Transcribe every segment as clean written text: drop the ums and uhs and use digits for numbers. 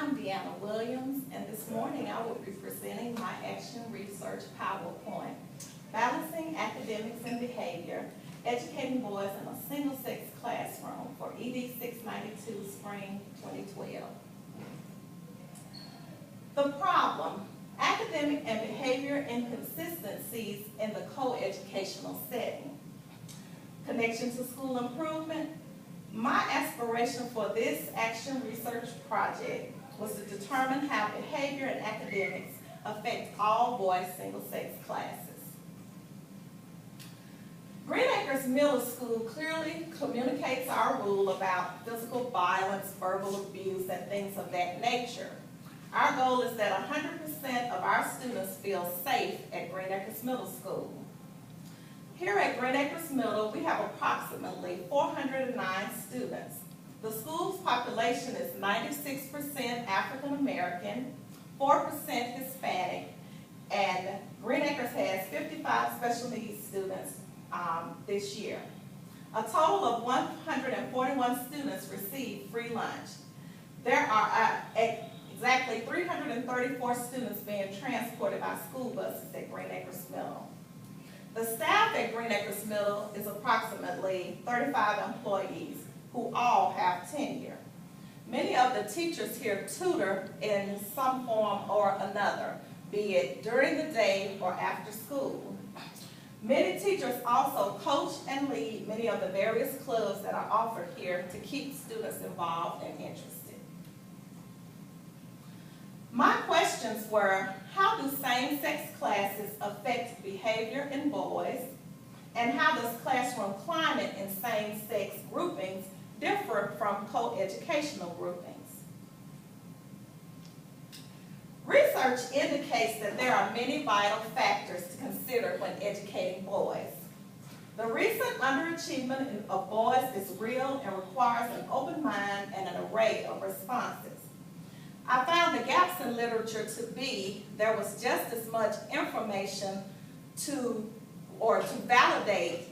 I'm Deanna Williams, and this morning I will be presenting my action research PowerPoint, Balancing Academics and Behavior, Educating Boys in a Single-Sex Classroom for ED 692 Spring 2012. The problem, academic and behavior inconsistencies in the co-educational setting. Connection to school improvement. My aspiration for this action research project was to determine how behavior and academics affect all boys single-sex classes. Green Acres Middle School clearly communicates our rule about physical violence, verbal abuse, and things of that nature. Our goal is that 100% of our students feel safe at Green Acres Middle School. Here at Green Acres Middle, we have approximately 409 students. The school's population is 96% African American, 4% Hispanic, and Green Acres has 55 special needs students this year. A total of 141 students receive free lunch. There are exactly 334 students being transported by school buses at Green Acres Middle. The staff at Green Acres Middle is approximately 35 employees who all have tenure. Many of the teachers here tutor in some form or another, be it during the day or after school. Many teachers also coach and lead many of the various clubs that are offered here to keep students involved and interested. My questions were, how do same-sex classes affect behavior in boys? And how does classroom climate in same-sex groupings differ from co-educational groupings? Research indicates that there are many vital factors to consider when educating boys. The recent underachievement of boys is real and requires an open mind and an array of responses. I found the gaps in literature to be there was just as much information to validate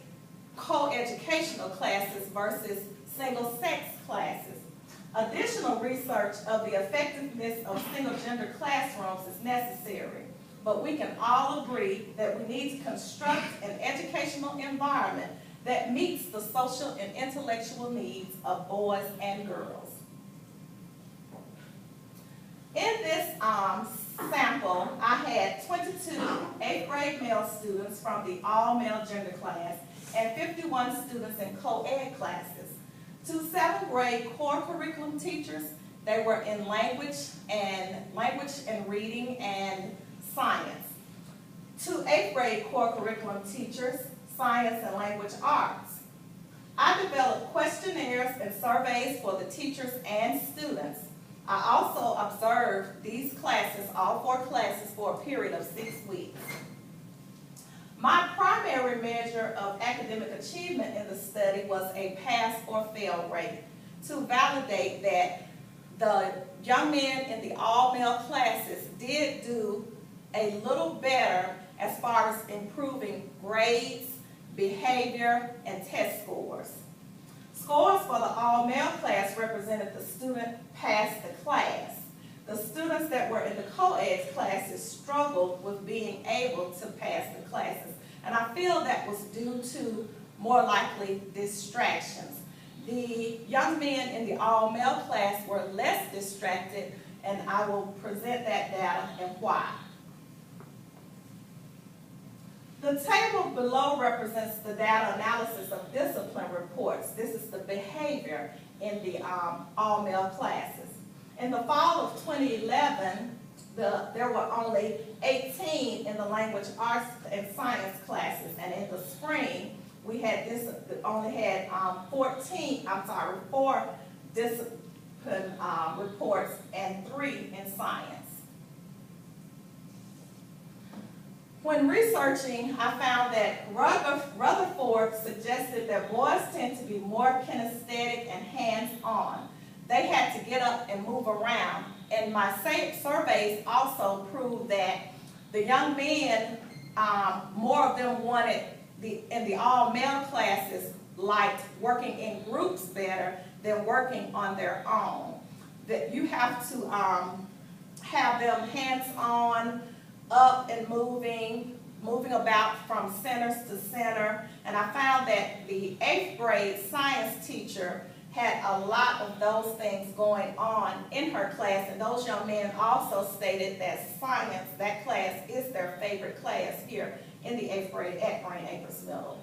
co-educational classes versus single-sex classes. Additional research of the effectiveness of single-gender classrooms is necessary, but we can all agree that we need to construct an educational environment that meets the social and intellectual needs of boys and girls. In this sample, I had 22 8th grade male students from the all-male gender class and 51 students in co-ed classes. 2 7th grade core curriculum teachers, they were in language and reading and science. 2 8th grade core curriculum teachers, science and language arts. I developed questionnaires and surveys for the teachers and students. I also observed these classes, all 4 classes, for a period of 6 weeks. My primary measure of academic achievement in the study was a pass or fail rate to validate that the young men in the all-male classes did do a little better as far as improving grades, behavior, and test scores. Scores for the all-male class represented the student passed the class. The students that were in the co-ed classes struggled with being able to pass the classes. And I feel that was due to more likely distractions. The young men in the all-male class were less distracted, and I will present that data and why. The table below represents the data analysis of discipline reports. This is the behavior in the all-male classes. In the fall of 2011, there were only 18 in the language arts and science classes, and in the spring, we had only had 4 discipline reports and 3 in science. When researching, I found that Rutherford suggested that boys tend to be more kinesthetic and hands-on. They had to get up and move around. And my surveys also proved that the young men, more of them wanted, in the all-male classes, liked working in groups better than working on their own. that you have to have them hands-on, up and moving about from centers to center. And I found that the 8th grade science teacher had a lot of those things going on in her class, and those young men also stated that science, that class, is their favorite class here in the 8th grade at Green Acres Middle.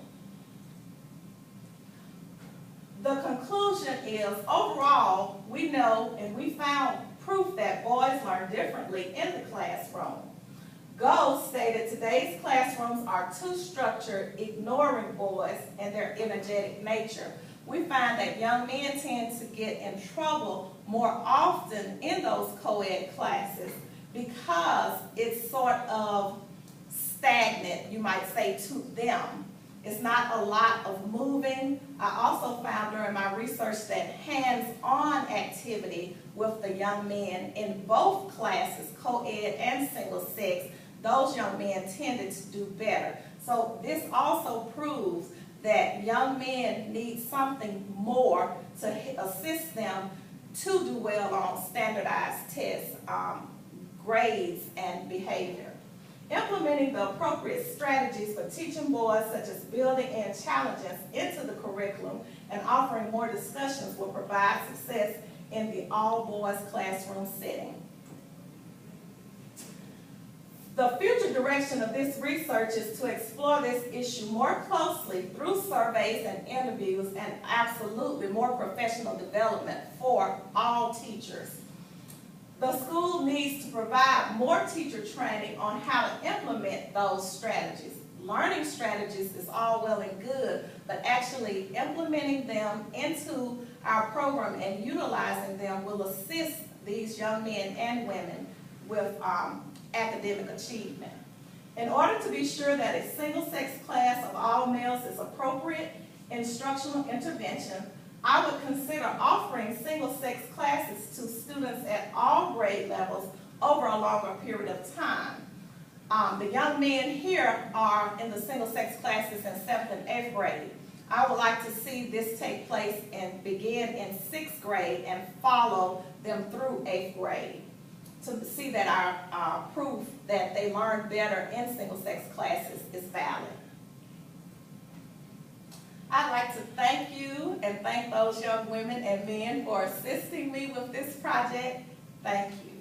The conclusion is, overall, we know and we found proof that boys learn differently in the classroom. Gold stated today's classrooms are too structured, ignoring boys and their energetic nature. We find that young men tend to get in trouble more often in those co-ed classes because it's sort of stagnant, you might say, to them. It's not a lot of moving. I also found during my research that hands-on activity with the young men in both classes, co-ed and single sex, those young men tended to do better. So this also proves that young men need something more to assist them to do well on standardized tests, grades, and behavior. Implementing the appropriate strategies for teaching boys, such as building in challenges into the curriculum and offering more discussions, will provide success in the all-boys classroom setting. The future direction of this research is to explore this issue more closely through surveys and interviews, and absolutely more professional development for all teachers. The school needs to provide more teacher training on how to implement those strategies. Learning strategies is all well and good, but actually implementing them into our program and utilizing them will assist these young men and women with academic achievement. In order to be sure that a single-sex class of all males is appropriate instructional intervention, I would consider offering single-sex classes to students at all grade levels over a longer period of time. The young men here are in the single-sex classes in 7th and 8th grade. I would like to see this take place and begin in 6th grade and follow them through 8th grade, to see that our proof that they learn better in single-sex classes is valid. I'd like to thank you and thank those young women and men for assisting me with this project. Thank you.